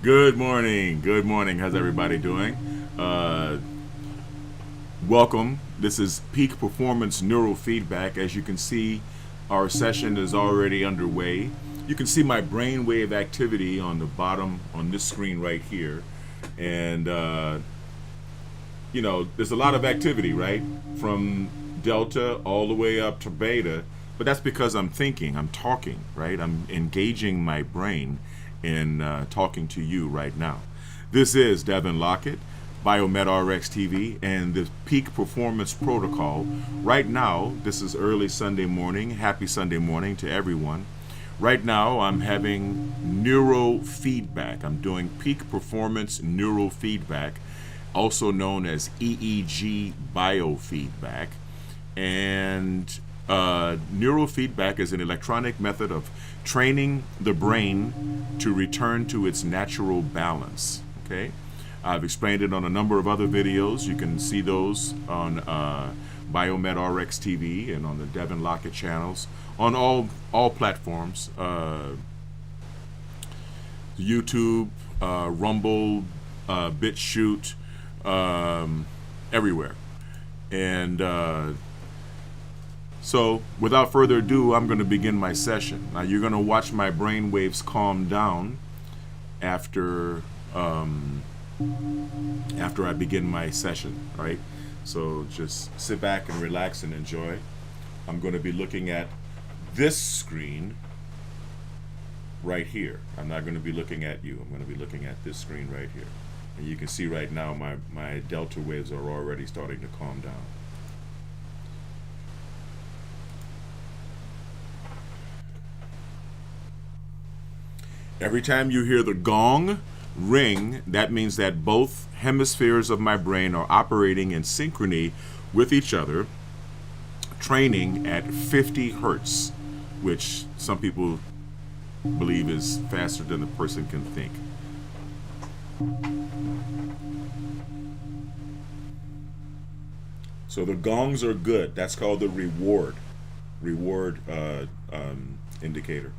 Good morning. Good morning. How's everybody doing? Uh, Welcome. This is Peak Performance Neurofeedback. As you can see, our session is already underway. You can see my brainwave activity on the bottom on this screen right here. And, there's a lot of activity, right? From delta all the way up to beta. But that's because I'm thinking, I'm talking, right? I'm engaging my brain in talking to you right now. This is Devin Lockett, Biomed RX TV, and the Peak Performance Protocol. Right now, this is early Sunday morning. Happy Sunday morning to everyone. Right now, I'm having neurofeedback. I'm doing peak performance neurofeedback, also known as EEG biofeedback. And neurofeedback is an electronic method of training the brain to return to its natural balance. Okay, I've explained it on a number of other videos. You can see those on Biomed RX TV and on the Devin Lockett channels on all platforms: YouTube, Rumble, BitChute, everywhere. And so, without further ado, I'm going to begin my session. Now, you're going to watch my brain waves calm down after I begin my session, right? So just sit back and relax and enjoy. I'm going to be looking at this screen right here. I'm not going to be looking at you. I'm going to be looking at this screen right here. And you can see right now my delta waves are already starting to calm down. Every time you hear the gong ring, that means that both hemispheres of my brain are operating in synchrony with each other, training at 50 hertz, which some people believe is faster than a person can think. So the gongs are good. That's called the reward indicator.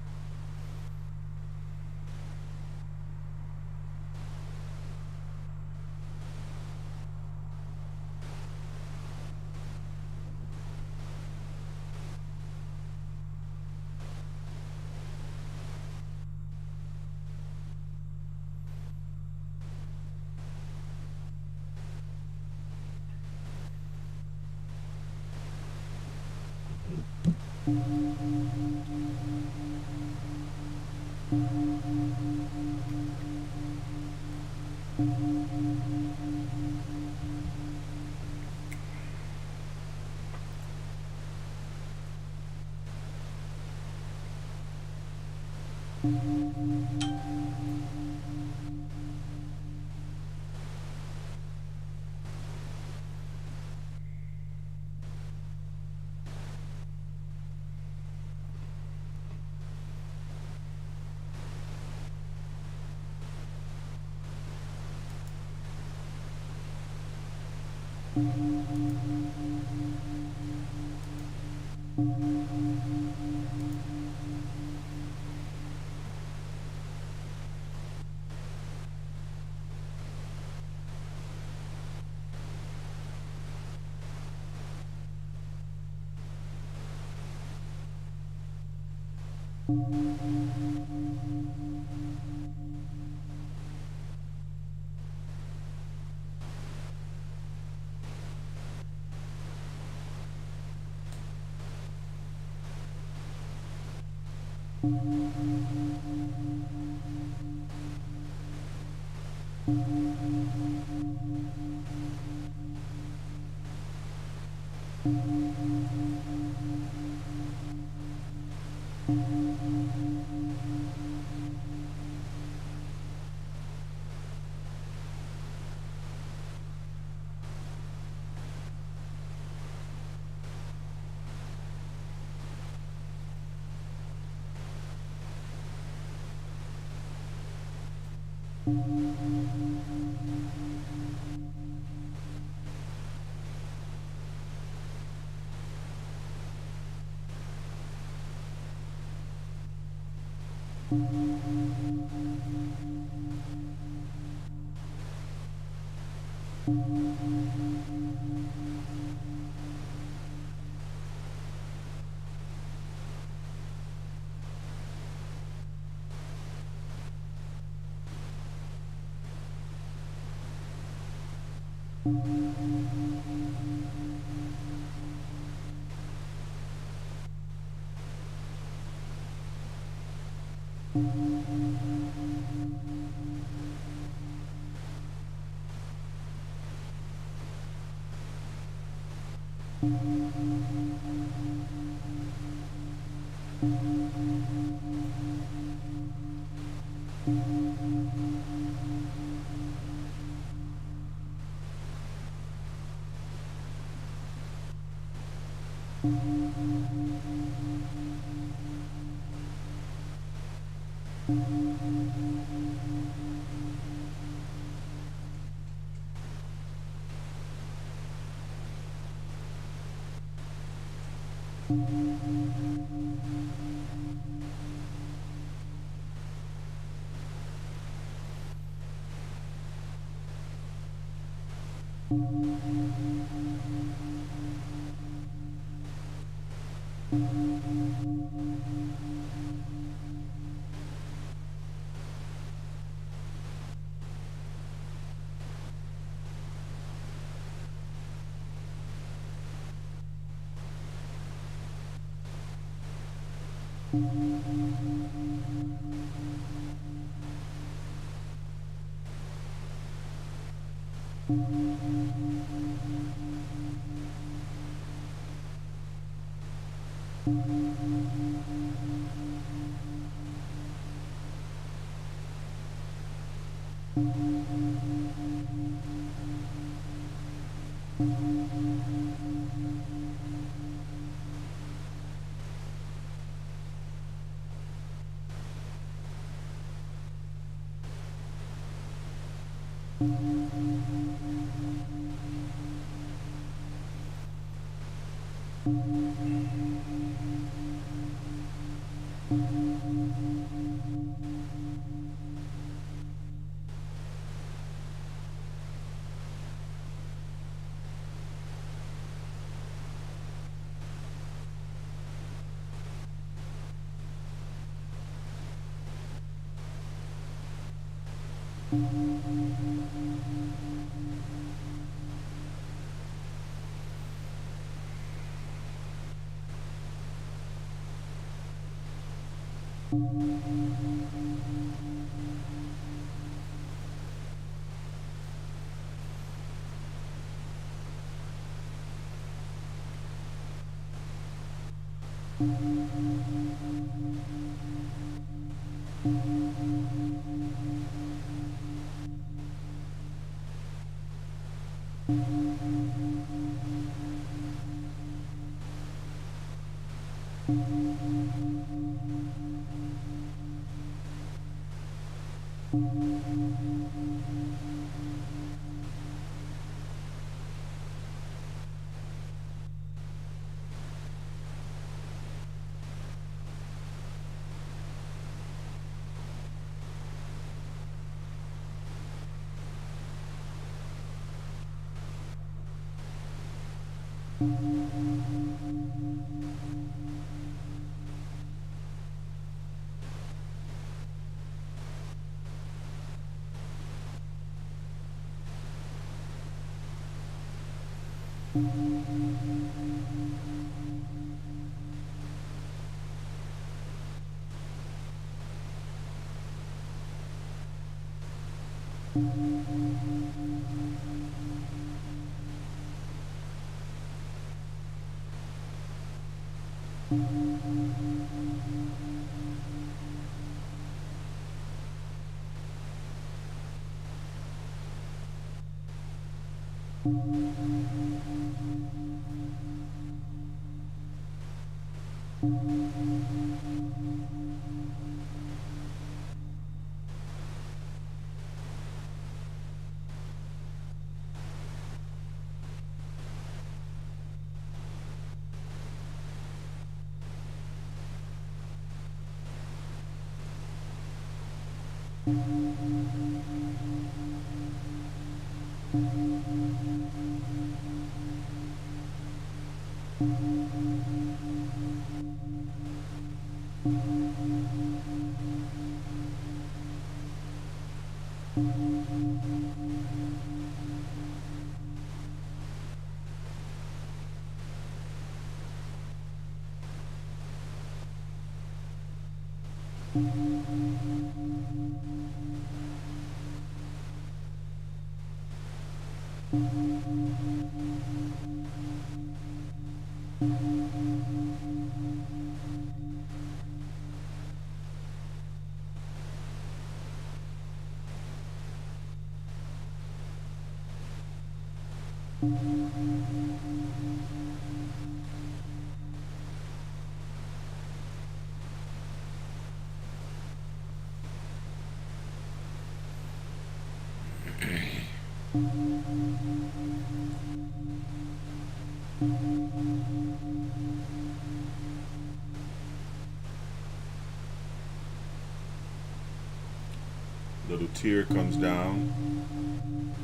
Little tear comes down.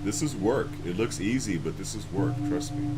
This is work. It looks easy, but this is work, trust me.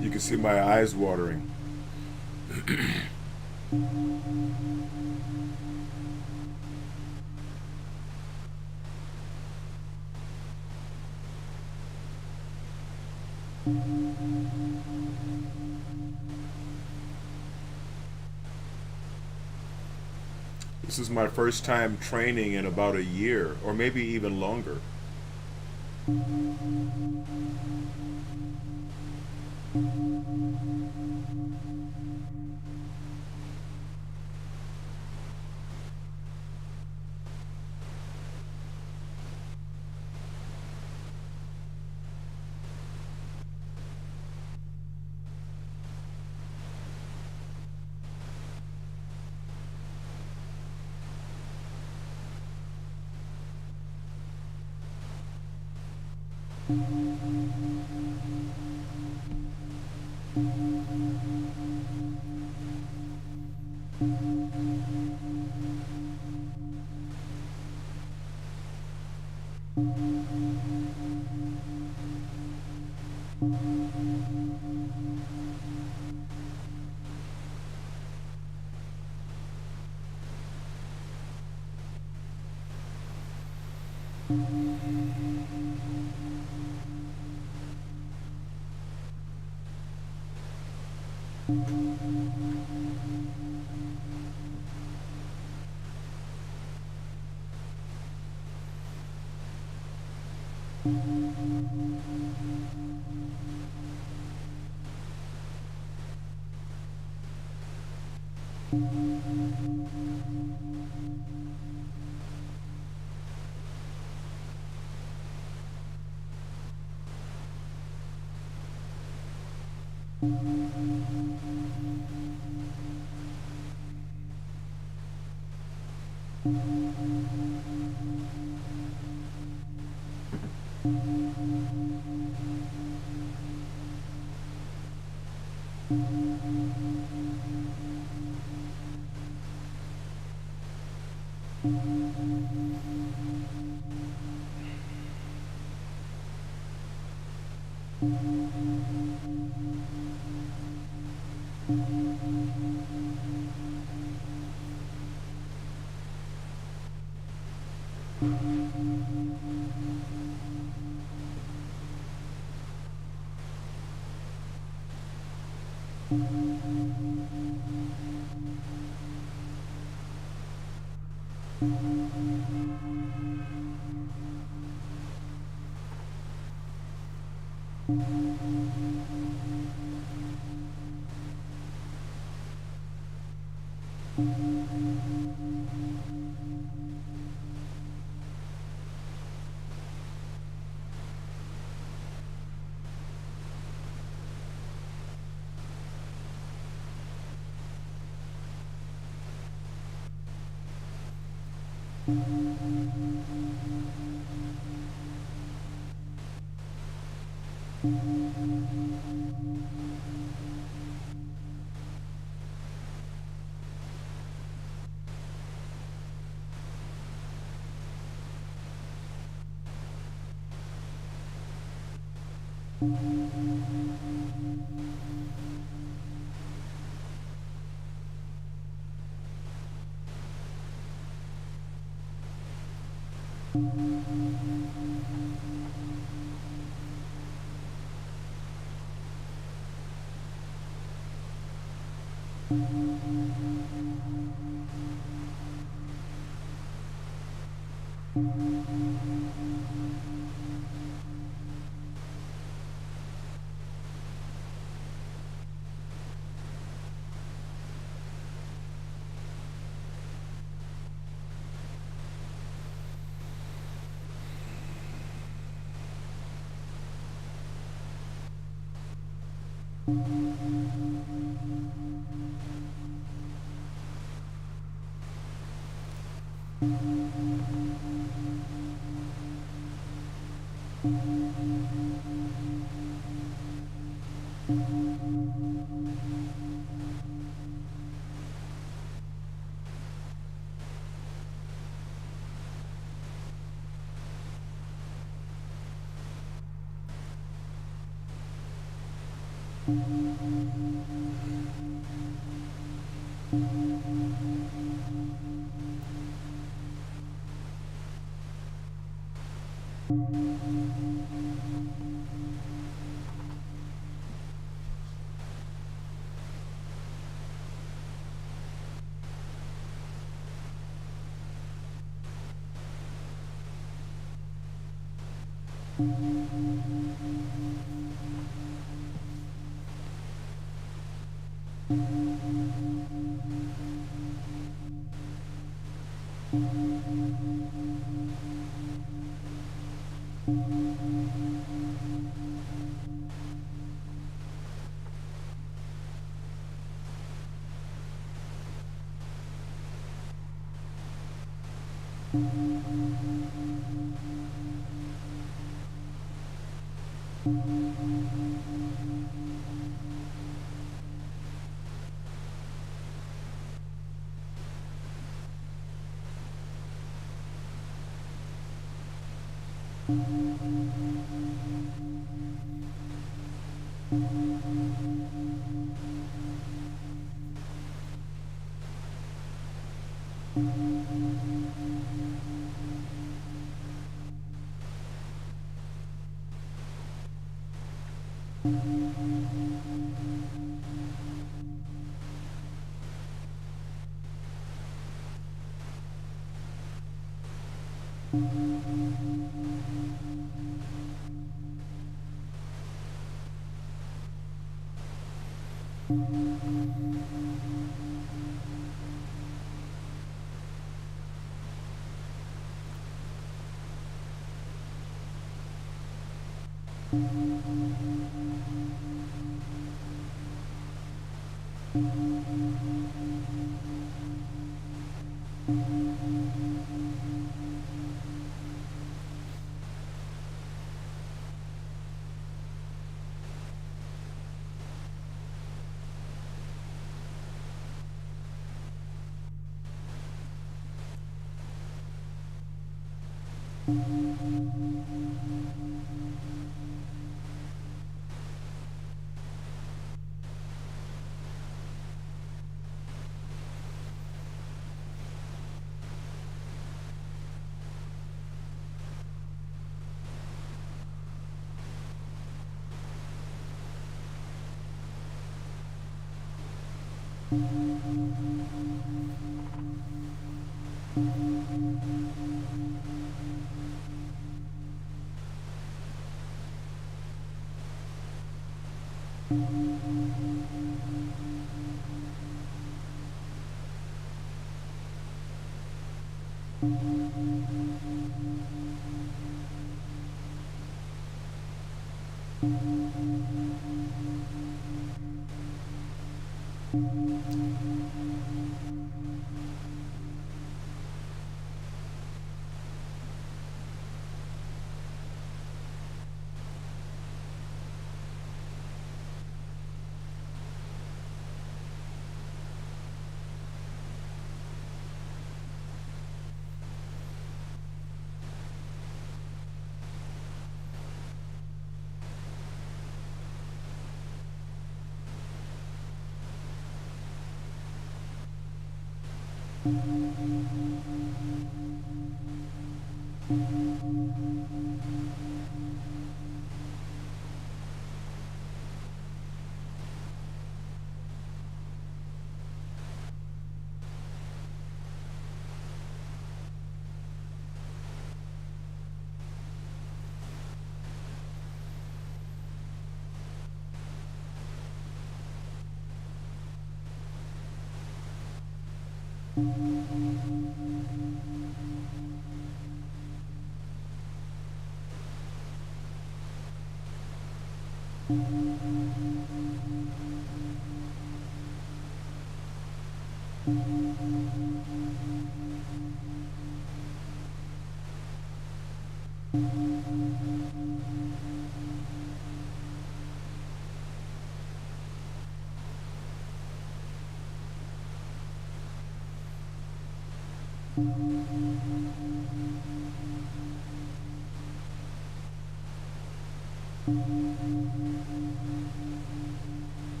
You can see my eyes watering. This is my first time training in about a year, or maybe even longer.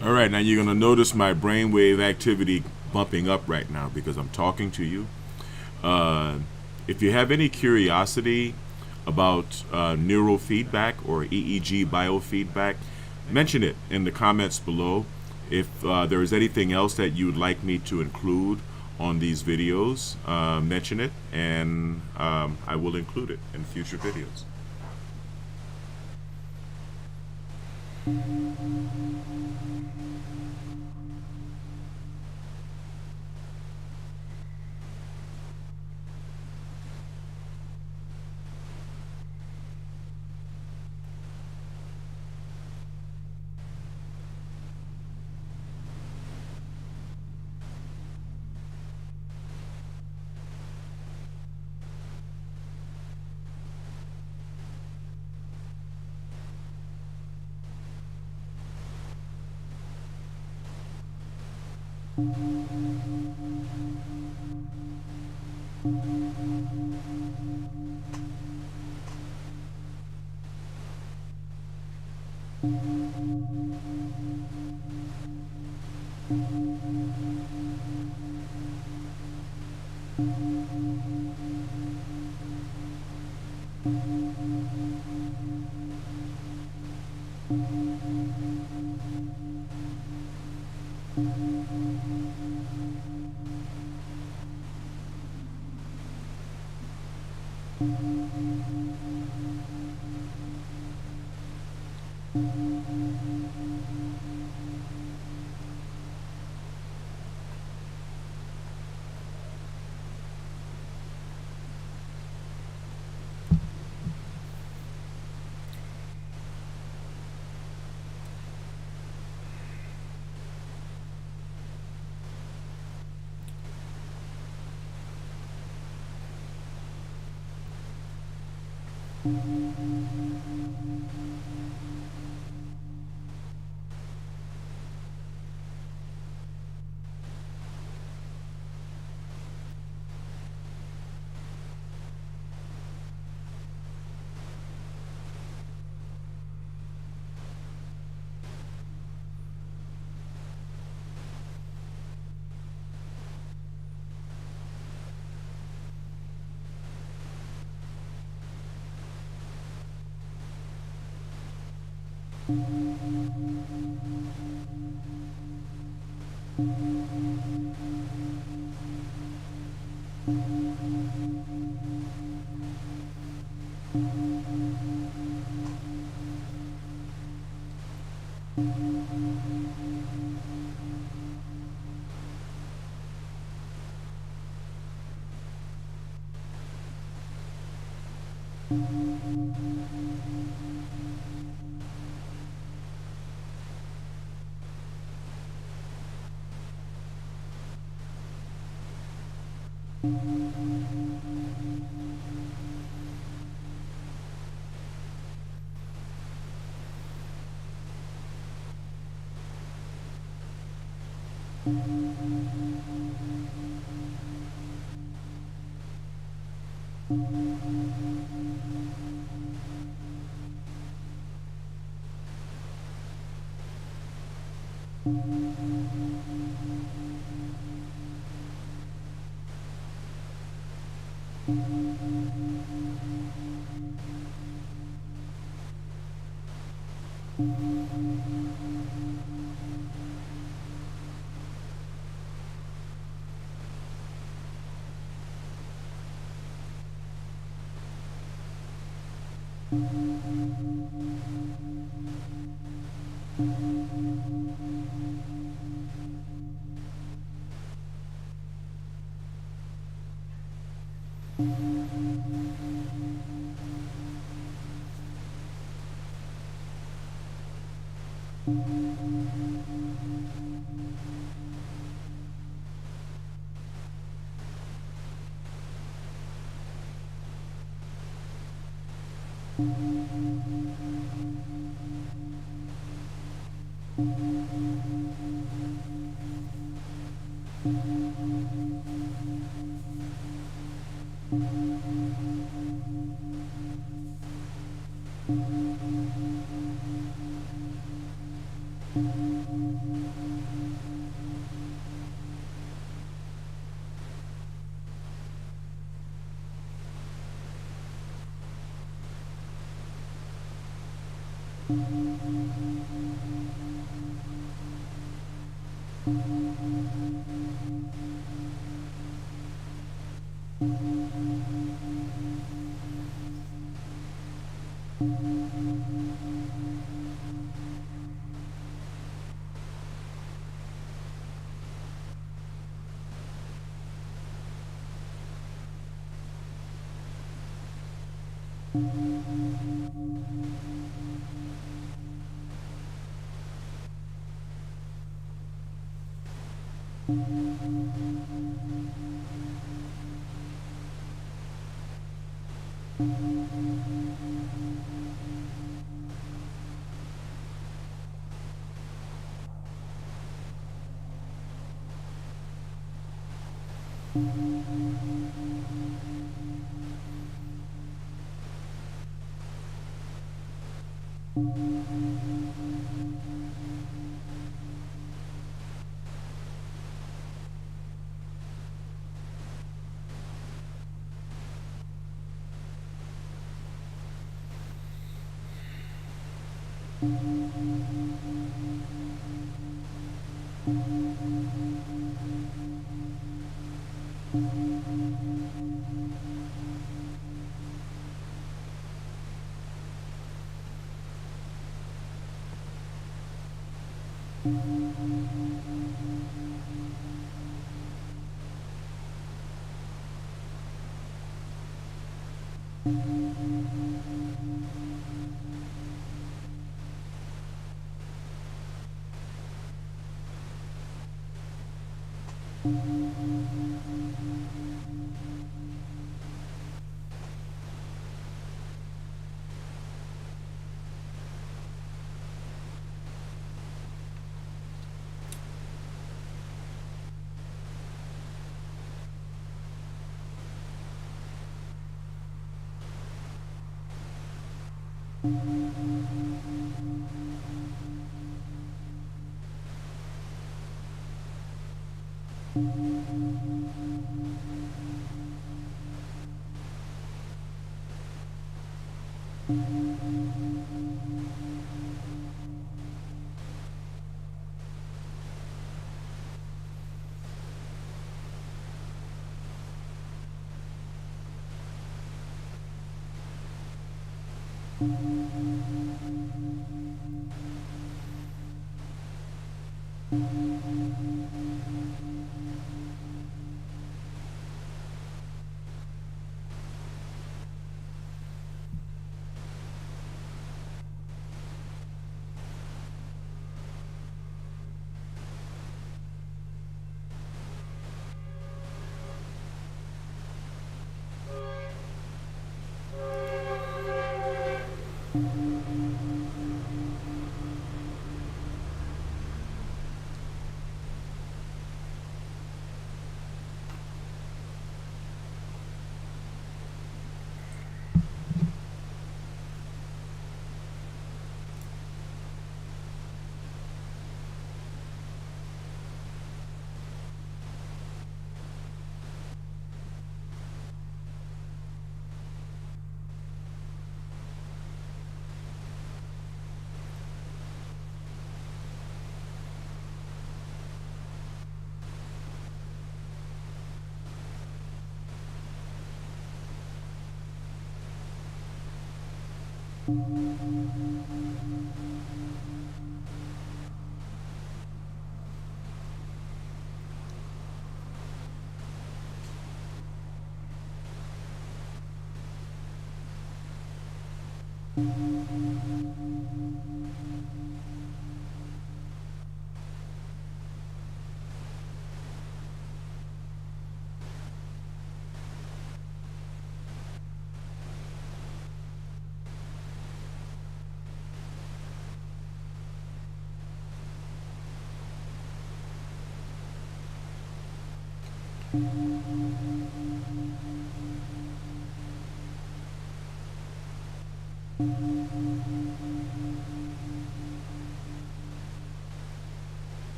All right, now you're going to notice my brainwave activity bumping up right now because I'm talking to you. If you have any curiosity about neurofeedback or EEG biofeedback, mention it in the comments below. If there is anything else that you would like me to include on these videos, mention it, and I will include it in future videos.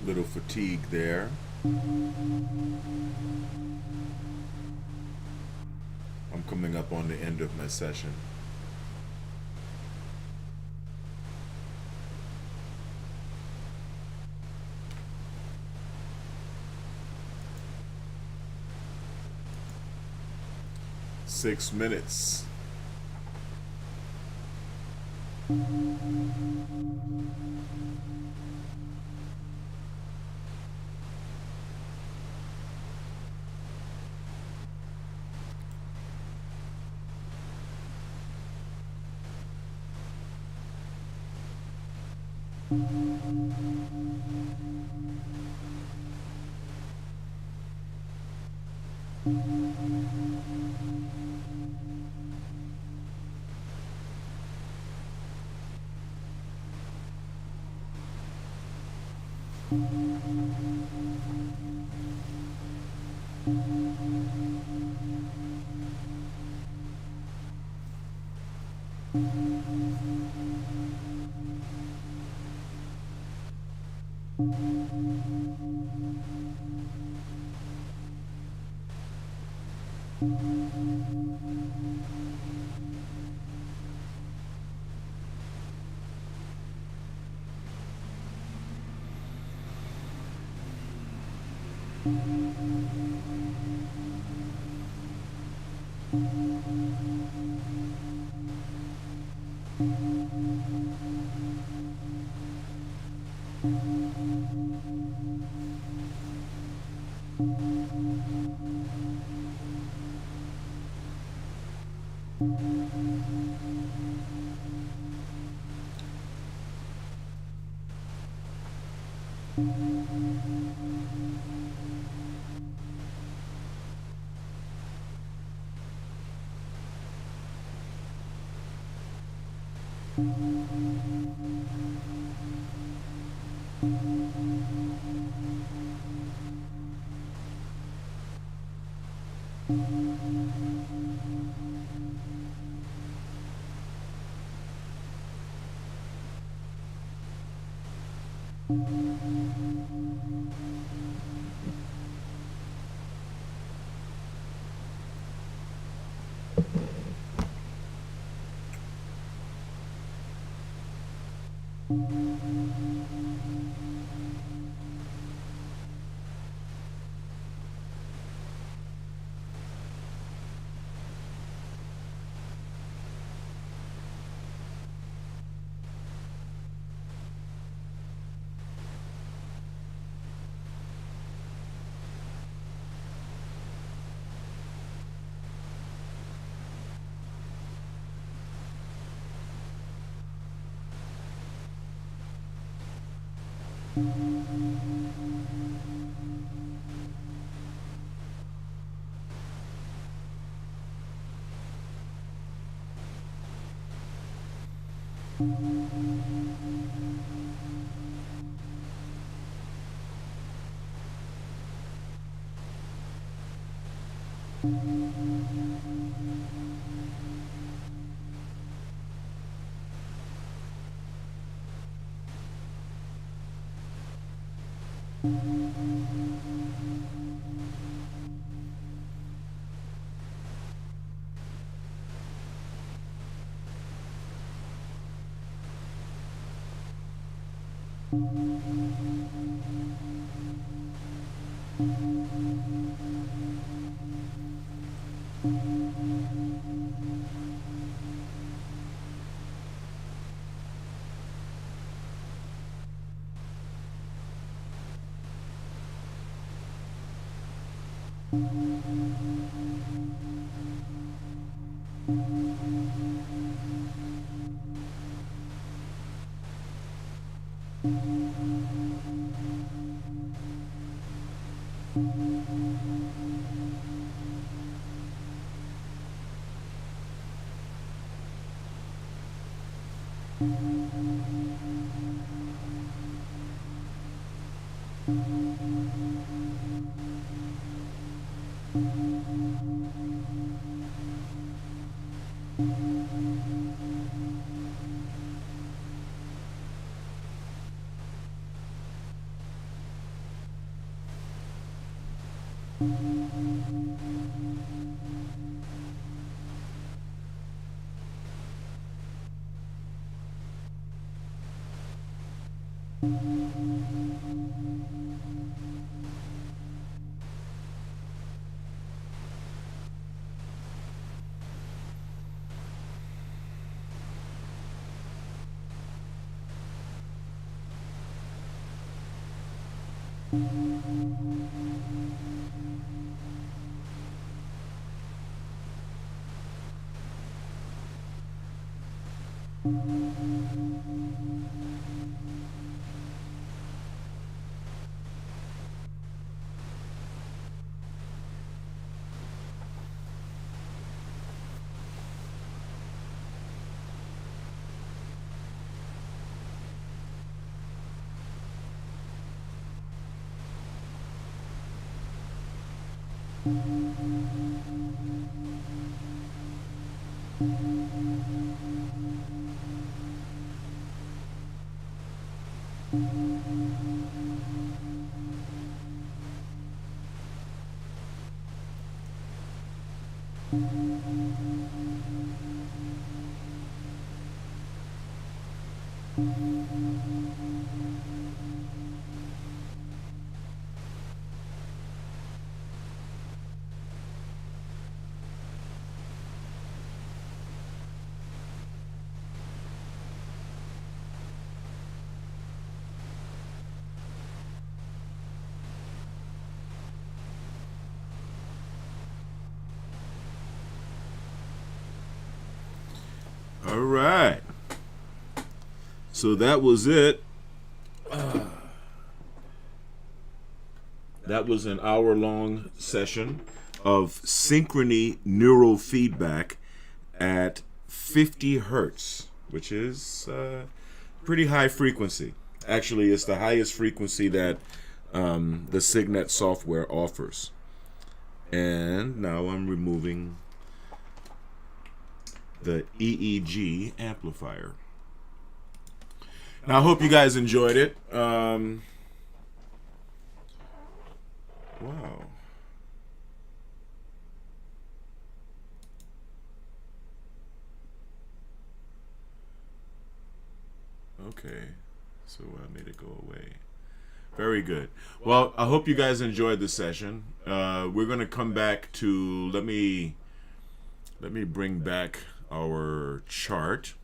Little fatigue there. I'm coming up on the end of my session. Six minutes. All right. So that was it. That was an hour-long session of synchrony neurofeedback at 50 hertz, which is pretty high frequency. Actually, it's the highest frequency that the Signet software offers. And now I'm removing the EEG amplifier. Now, I hope you guys enjoyed it. Wow. Okay. So I made it go away. Very good. Well, I hope you guys enjoyed the session. We're going to come back to, let me bring back our chart.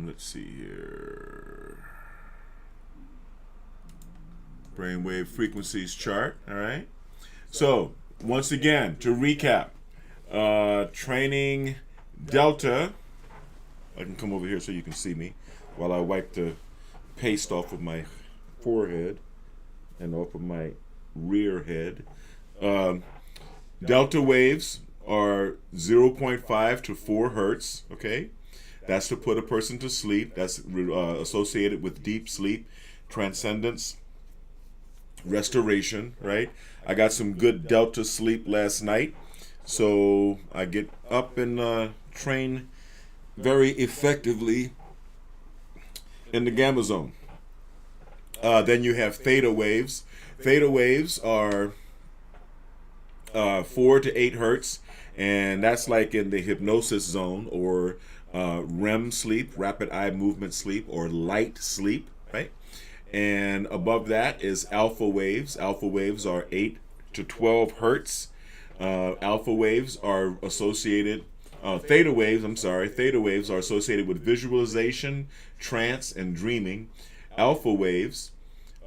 Let's see here. Brainwave frequencies chart. All right. So once again, to recap, training delta. I can come over here so you can see me while I wipe the paste off of my forehead and off of my rear head. Delta waves are 0.5 to 4 hertz. Okay, that's to put a person to sleep. That's associated with deep sleep, transcendence, restoration. Right. I got some good delta sleep last night, so I get up and train very effectively in the gamma zone. Then you have theta waves. Theta waves are 4 to 8 hertz, and that's like in the hypnosis zone, or REM sleep, rapid eye movement sleep, or light sleep, right? And above that is alpha waves. Alpha waves are 8 to 12 hertz. Alpha waves are associated, theta waves are associated with visualization, trance, and dreaming. Alpha waves,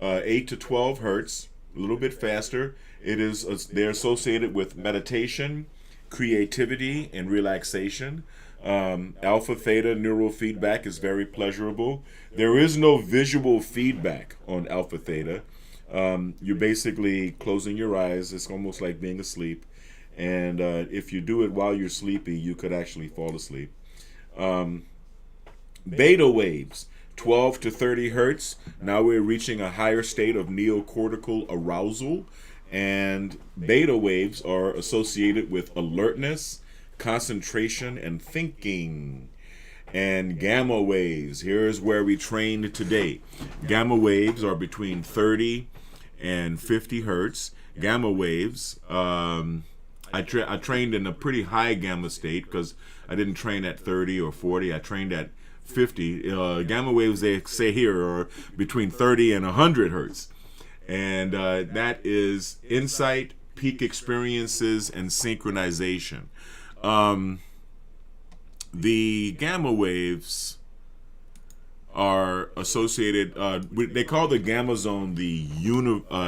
8 to 12 hertz, a little bit faster. They're associated with meditation, creativity, and relaxation. Alpha theta neurofeedback is very pleasurable. There is no visual feedback on alpha theta. You're basically closing your eyes. It's almost like being asleep. And if you do it while you're sleepy, you could actually fall asleep. Beta waves, 12 to 30 hertz. Now we're reaching a higher state of neocortical arousal. And beta waves are associated with alertness, concentration, and thinking. And gamma waves, here's where we trained today. Gamma waves are between 30 and 50 hertz. Gamma waves, I trained in a pretty high gamma state because I didn't train at 30 or 40. I trained at 50. Gamma waves, they say here, are between 30 and 100 hertz. And that is insight, peak experiences, and synchronization. The gamma waves are associated, they call the gamma zone the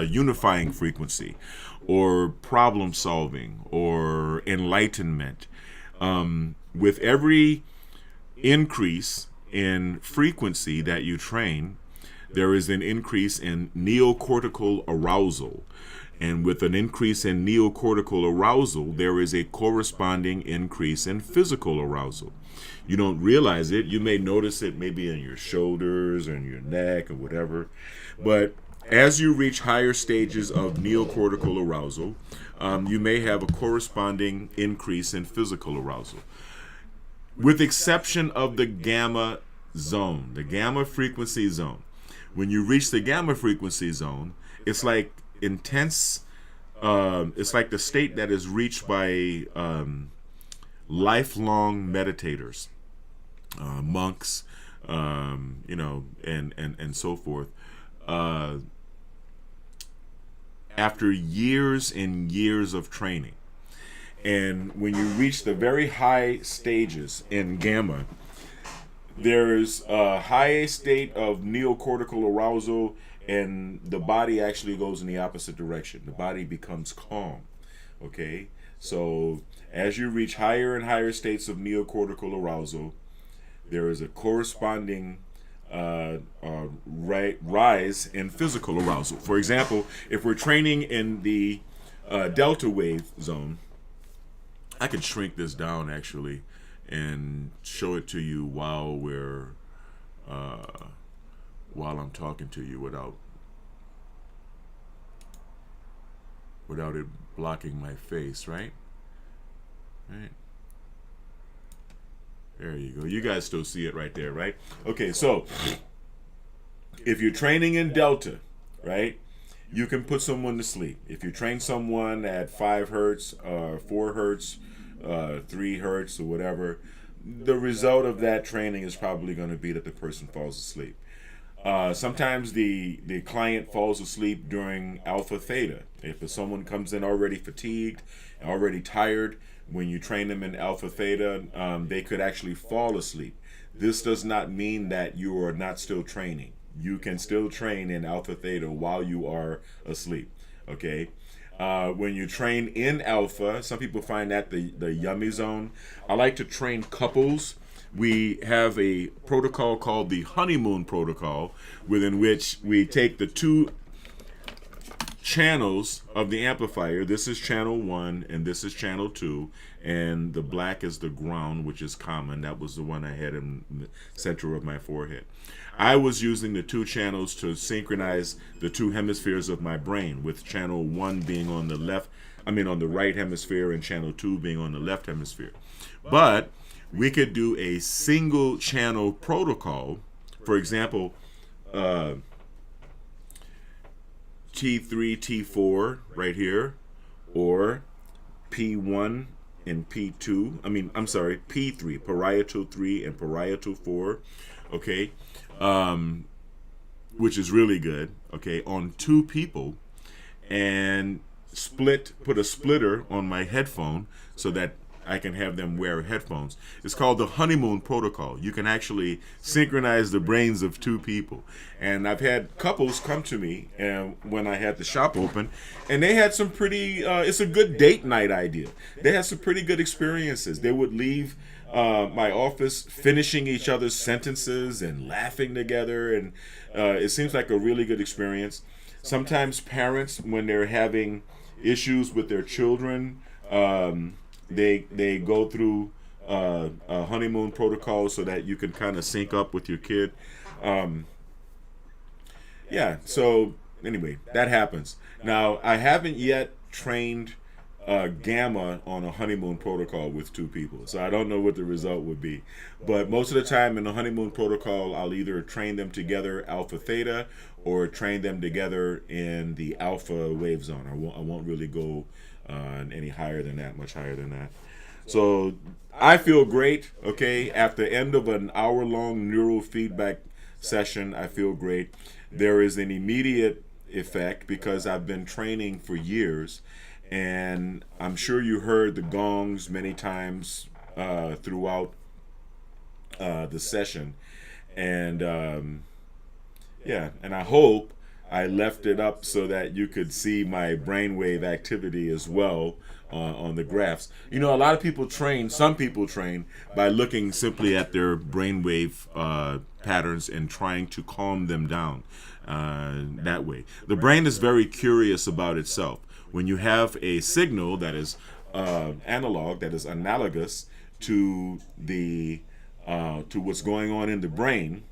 unifying frequency, or problem solving, or enlightenment. With every increase in frequency that you train, there is an increase in neocortical arousal. And with an increase in neocortical arousal, there is a corresponding increase in physical arousal. You don't realize it. You may notice it maybe in your shoulders or in your neck or whatever. But as you reach higher stages of neocortical arousal, you may have a corresponding increase in physical arousal. With exception of the gamma zone, the gamma frequency zone. When you reach the gamma frequency zone, it's like intense, it's like the state that is reached by lifelong meditators, monks, and so forth. After years and years of training. And when you reach the very high stages in gamma, there's a high state of neocortical arousal, and the body actually goes in the opposite direction. The body becomes calm. Okay? So as you reach higher and higher states of neocortical arousal, there is a corresponding rise in physical arousal. For example, if we're training in the delta wave zone, I could shrink this down actually and show it to you while I'm talking to you without it blocking my face, right? There you go. You guys still see it right there, right? Okay, so if you're training in delta, right, you can put someone to sleep. If you train someone at 5 hertz, 4 hertz, 3 hertz, or whatever, the result of that training is probably going to be that the person falls asleep. Sometimes the client falls asleep during alpha theta. If someone comes in already fatigued, already tired, when you train them in alpha theta, they could actually fall asleep. This does not mean that you are not still training. You can still train in alpha theta while you are asleep. Okay? When you train in alpha, some people find that the yummy zone. I like to train couples. We have a protocol called the honeymoon protocol, within which we take the 2 channels of the amplifier. This is channel 1 and this is channel 2, and the black is the ground, which is common. That was the one I had in the center of my forehead. I was using the 2 channels to synchronize the 2 hemispheres of my brain, with channel 1 being on the right hemisphere, and channel 2 being on the left hemisphere. But we could do a single channel protocol. For example, T3, T4 right here, or P1 and P2. P3, parietal 3 and parietal 4. Okay, which is really good. Okay, on 2 people, and put a splitter on my headphone so that I can have them wear headphones. It's called the honeymoon protocol. You can actually synchronize the brains of 2 people. And I've had couples come to me, and when I had the shop open, and they had some pretty, it's a good date night idea. They had some pretty good experiences. They would leave my office finishing each other's sentences and laughing together, and it seems like a really good experience. Sometimes parents, when they're having issues with their children, they go through a honeymoon protocol so that you can kind of sync up with your kid. So anyway, that happens. Now, I haven't yet trained gamma on a honeymoon protocol with 2 people, so I don't know what the result would be. But most of the time in the honeymoon protocol, I'll either train them together alpha theta, or train them together in the alpha wave zone. I won't really go any higher than that, much higher than that. So I feel great. Okay, after the end of an hour-long neurofeedback session, I feel great. There is an immediate effect because I've been training for years, and I'm sure you heard the gongs many times throughout the session, and and I hope I left it up so that you could see my brainwave activity as well on the graphs. You know, a lot of people some people train by looking simply at their brainwave patterns and trying to calm them down that way. The brain is very curious about itself. When you have a signal that is analog, that is analogous to to what's going on in the brain,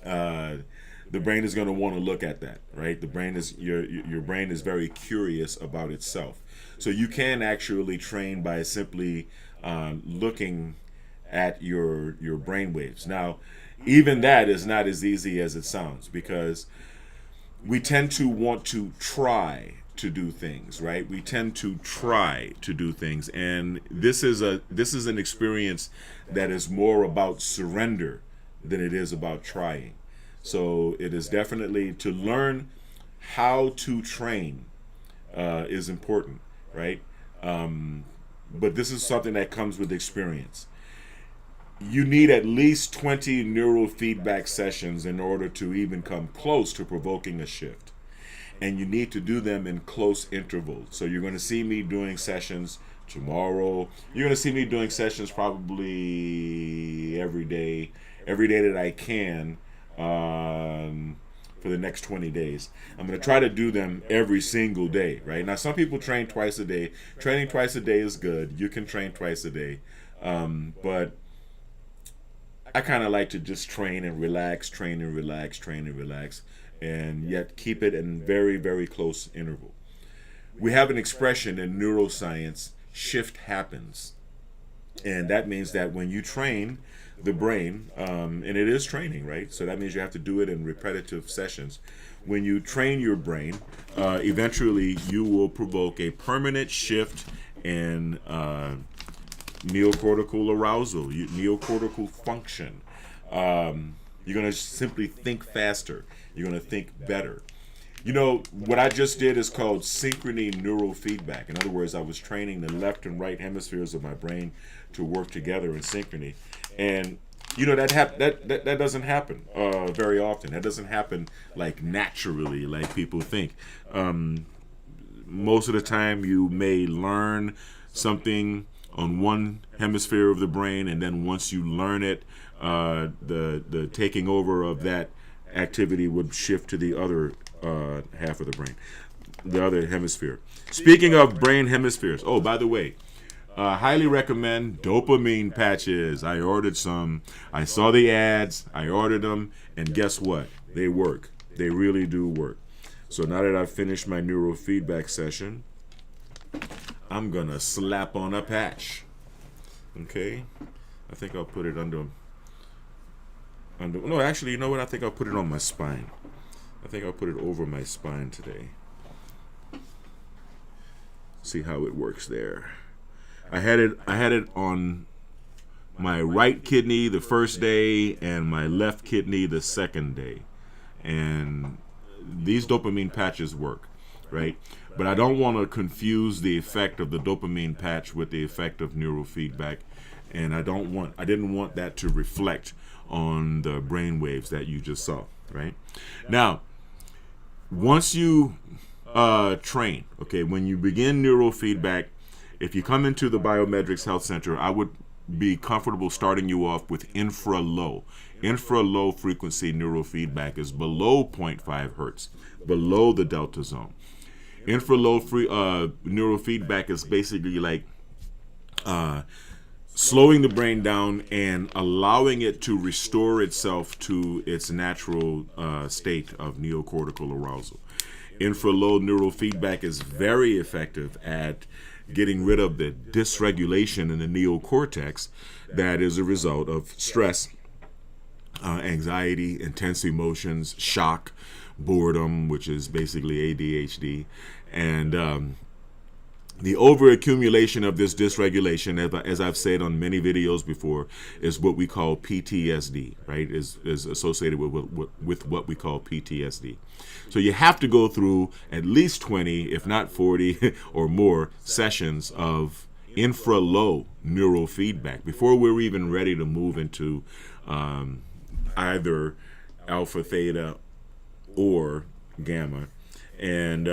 the brain is going to want to look at that, right? The brain is your brain is very curious about itself. So you can actually train by simply looking at your brain waves. Now, even that is not as easy as it sounds, because we tend to want to try to do things, right? We tend to try to do things, and this is an experience that is more about surrender than it is about trying. So it is definitely to learn how to train is important, right? But this is something that comes with experience. You need at least 20 neurofeedback sessions in order to even come close to provoking a shift. And you need to do them in close intervals. So you're going to see me doing sessions tomorrow. You're going to see me doing sessions probably every day that I can, for the next 20 days. I'm going to try to do them every single day, right? Now, some people train twice a day. Training twice a day is good. You can train twice a day. But I kind of like to just train and relax, and yet keep it in very, very close interval. We have an expression in neuroscience, shift happens. And that means that when you train the brain, and it is training, right? So that means you have to do it in repetitive sessions. When you train your brain, eventually you will provoke a permanent shift in neocortical arousal, neocortical function. You're going to simply think faster. You're going to think better. You know, what I just did is called synchrony neurofeedback. In other words, I was training the left and right hemispheres of my brain to work together in synchrony. And, you know, that doesn't happen very often. That doesn't happen like naturally, like people think. Most of the time you may learn something on one hemisphere of the brain, and then once you learn it, the taking over of that activity would shift to the other half of the brain, the other hemisphere. Speaking of brain hemispheres, oh, by the way, highly recommend dopamine patches. I ordered some. I saw the ads. I ordered them, and guess what? They work. They really do work. So now that I've finished my neurofeedback session, I'm gonna slap on a patch. Okay, I think I'll put it under. No, actually, you know what? I think I'll put it on my spine. I think I'll put it over my spine today. See how it works there. I had it on my right kidney the first day and my left kidney the second day, and these dopamine patches work, right? But I don't want to confuse the effect of the dopamine patch with the effect of neurofeedback, and I didn't want that to reflect on the brain waves that you just saw, right? Now, once you train, okay, when you begin neurofeedback, if you come into the Biometrics Health Center, I would be comfortable starting you off with infra-low. Infra-low frequency neurofeedback is below 0.5 hertz, below the delta zone. Infra-low neurofeedback is basically like slowing the brain down and allowing it to restore itself to its natural state of neocortical arousal. Infra-low neurofeedback is very effective at getting rid of the dysregulation in the neocortex that is a result of stress, anxiety, intense emotions, shock, boredom, which is basically ADHD, and the overaccumulation of this dysregulation, as I've said on many videos before, is what we call PTSD, right? Is associated with what we call PTSD. So you have to go through at least 20, if not 40 or more sessions of infra-low neurofeedback before we're even ready to move into either alpha, theta, or gamma. And,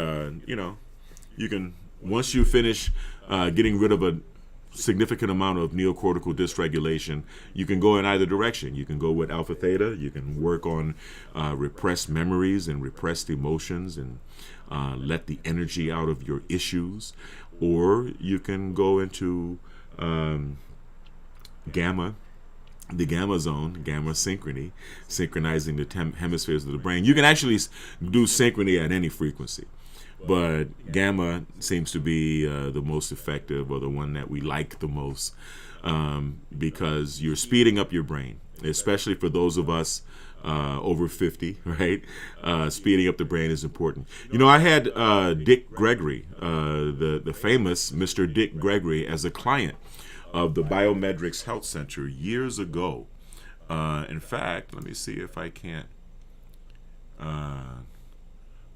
you can, once you finish getting rid of a significant amount of neocortical dysregulation, you can go in either direction. You can go with alpha theta. You can work on repressed memories and repressed emotions and let the energy out of your issues. Or you can go into gamma, the gamma zone, gamma synchrony, synchronizing the hemispheres of the brain. You can actually do synchrony at any frequency, but gamma seems to be the most effective, or the one that we like the most, because you're speeding up your brain, especially for those of us over 50, right? Speeding up the brain is important. You know, I had Dick Gregory, the famous Mr. Dick Gregory, as a client of the Biomedrix Health Center years ago. In fact, let me see if I can't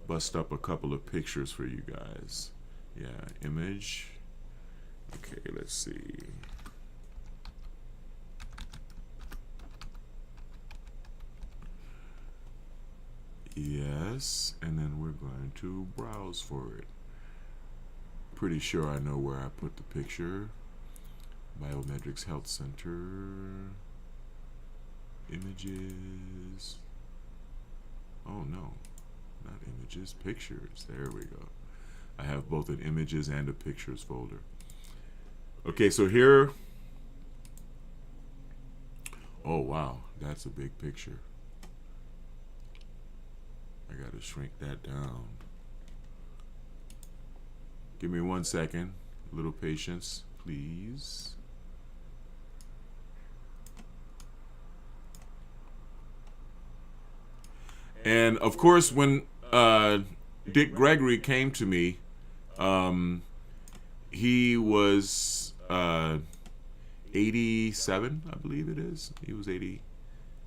bust up a couple of pictures for you guys. Yeah, image. Okay, let's see. Yes, and then we're going to browse for it. Pretty sure I know where I put the picture. Biomedrix Health Center. Images. Oh no, not images, pictures. There we go. I have both an images and a pictures folder. Okay, so here. Oh wow, that's a big picture. I gotta shrink that down. Give me 1 second. A little patience, please. And of course, when Dick Gregory came to me, he was 87, I believe it is. He was 80.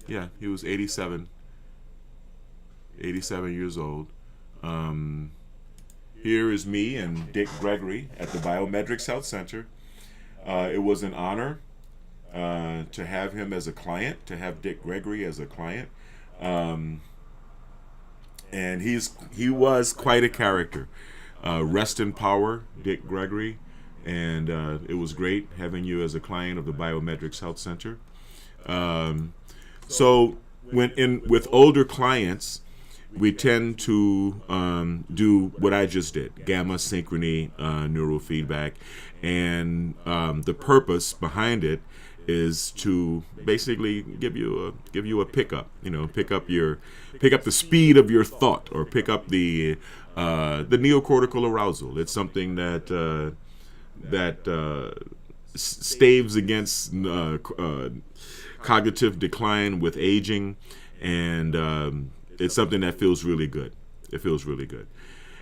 Yeah, he was 87. 87 years old. Here is me and Dick Gregory at the Biomedrix Health Center. It was an honor to have him as a client, to have Dick Gregory as a client. And he was quite a character. Rest in power, Dick Gregory. And it was great having you as a client of the Biomedrix Health Center. So with older clients, we tend to do what I just did, gamma synchrony, neurofeedback, and the purpose behind it is to basically give you a pickup, pick up the speed of your thought, or pick up the neocortical arousal. It's something that staves against cognitive decline with aging, and it's something that feels really good. It feels really good.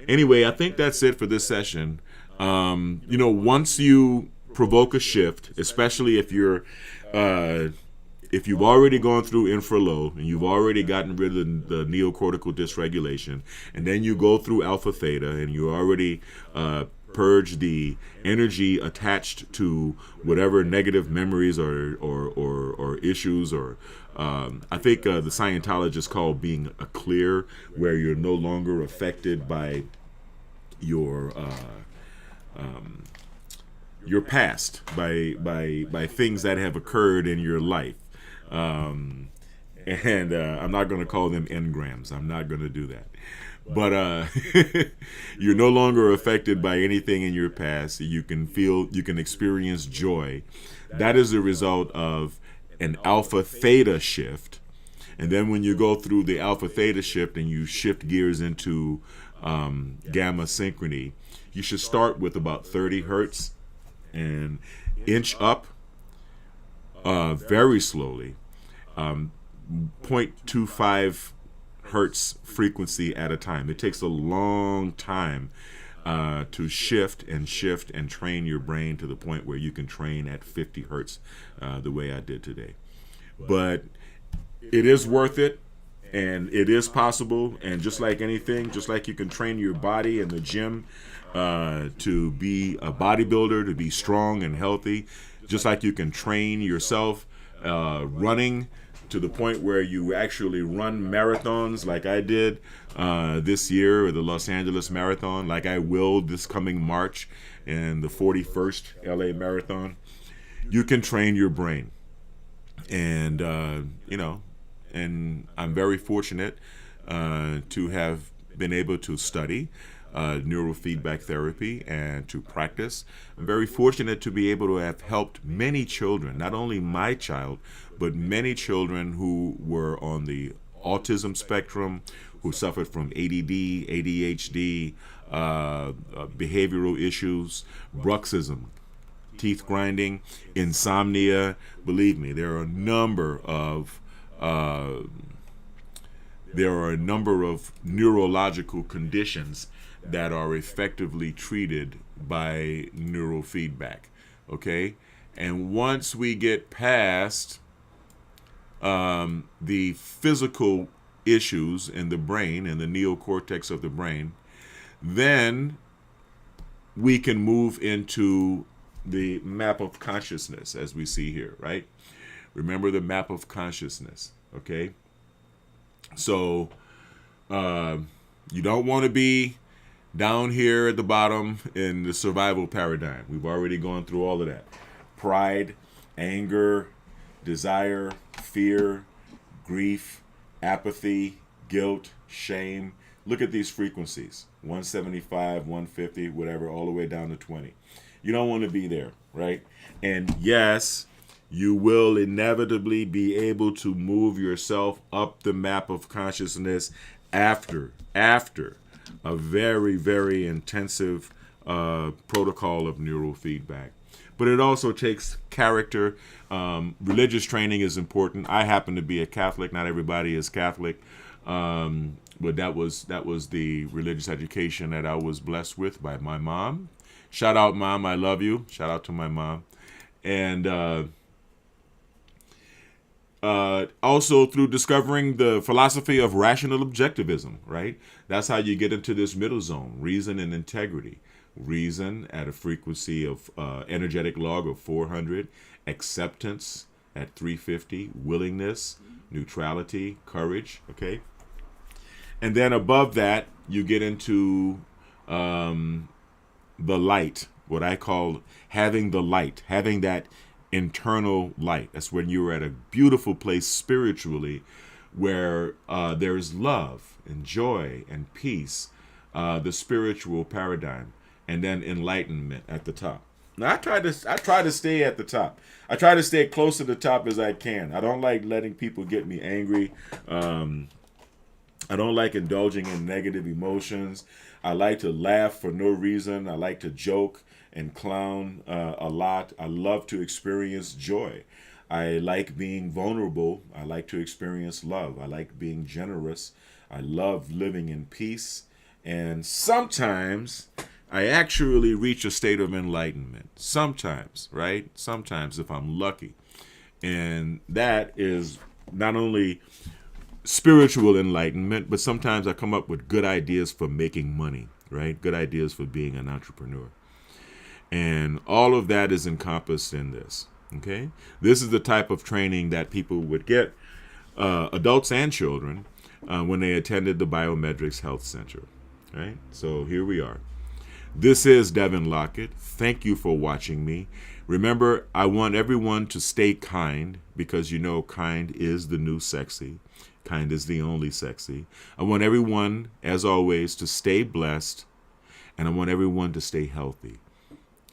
Anyway, I think that's it for this session. Once you provoke a shift, especially if you've already gone through infralow and you've already gotten rid of the neocortical dysregulation, and then you go through alpha theta and you already purge the energy attached to whatever negative memories or issues, or I think the Scientologists call being a clear, where you're no longer affected by your past, by things that have occurred in your life. And I'm not going to call them engrams. I'm not going to do that. But you're no longer affected by anything in your past. You can experience joy. That is a result of an alpha theta shift. And then when you go through the alpha theta shift and you shift gears into gamma synchrony, you should start with about 30 hertz and inch up very slowly, 0.25 hertz frequency at a time. It takes a long time to shift and train your brain to the point where you can train at 50 hertz the way I did today. But it is worth it, and it is possible. And just like anything, just like you can train your body in the gym to be a bodybuilder, to be strong and healthy, just like you can train yourself running to the point where you actually run marathons like I did this year, or the Los Angeles Marathon, like I will this coming March, and the 41st LA Marathon, you can train your brain. And, and I'm very fortunate to have been able to study neurofeedback therapy and to practice. I'm very fortunate to be able to have helped many children, not only my child, but many children who were on the autism spectrum, who suffered from ADD, ADHD, behavioral issues, bruxism, teeth grinding, insomnia. Believe me, there are a number of neurological conditions that are effectively treated by neurofeedback. Okay, and once we get past the physical issues in the brain and the neocortex of the brain, then we can move into the map of consciousness, as we see here, right? Remember the map of consciousness, okay? So you don't want to be down here at the bottom in the survival paradigm. We've already gone through all of that. Pride, anger, desire, fear, grief, apathy, guilt, shame. Look at these frequencies, 175, 150, whatever, all the way down to 20. You don't want to be there, right? And yes, you will inevitably be able to move yourself up the map of consciousness after a very, very intensive protocol of neurofeedback. But it also takes character. Religious training is important. I happen to be a Catholic. Not everybody is Catholic. But that was the religious education that I was blessed with by my mom. Shout out, Mom. I love you. Shout out to my mom. And also through discovering the philosophy of rational objectivism, right? That's how you get into this middle zone, reason and integrity. Reason at a frequency of energetic log of 400, acceptance at 350, willingness, neutrality, courage, okay? And then above that, you get into the light, what I call having the light, having that internal light. That's when you're at a beautiful place spiritually where there's love and joy and peace, the spiritual paradigm, and then enlightenment at the top. Now I try to stay at the top. I try to stay close to the top as I can. I don't like letting people get me angry. I don't like indulging in negative emotions. I like to laugh for no reason. I like to joke and clown a lot. I love to experience joy. I like being vulnerable. I like to experience love. I like being generous. I love living in peace. And sometimes I actually reach a state of enlightenment. Sometimes, right? Sometimes if I'm lucky. And that is not only spiritual enlightenment, but sometimes I come up with good ideas for making money, right? Good ideas for being an entrepreneur. And all of that is encompassed in this, okay? This is the type of training that people would get, adults and children, when they attended the Biometrics Health Center, right? So here we are. This is Devin Lockett. Thank you for watching me. Remember, I want everyone to stay kind because you know kind is the new sexy. Kind is the only sexy. I want everyone, as always, to stay blessed, and I want everyone to stay healthy.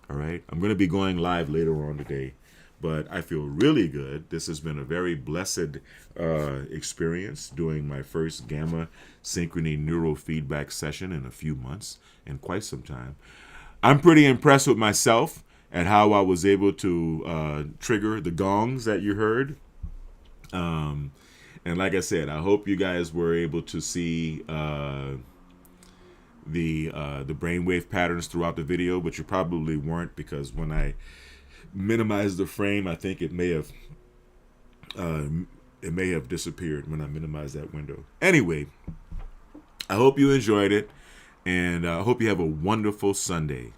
All right? I'm going to be going live later on today, but I feel really good. This has been a very blessed experience doing my first Gamma Synchrony Neurofeedback session in a few months and quite some time. I'm pretty impressed with myself at how I was able to trigger the gongs that you heard. And like I said, I hope you guys were able to see the brainwave patterns throughout the video, but you probably weren't because when I minimized the frame, I think it may have disappeared when I minimized that window. Anyway, I hope you enjoyed it, and I hope you have a wonderful Sunday.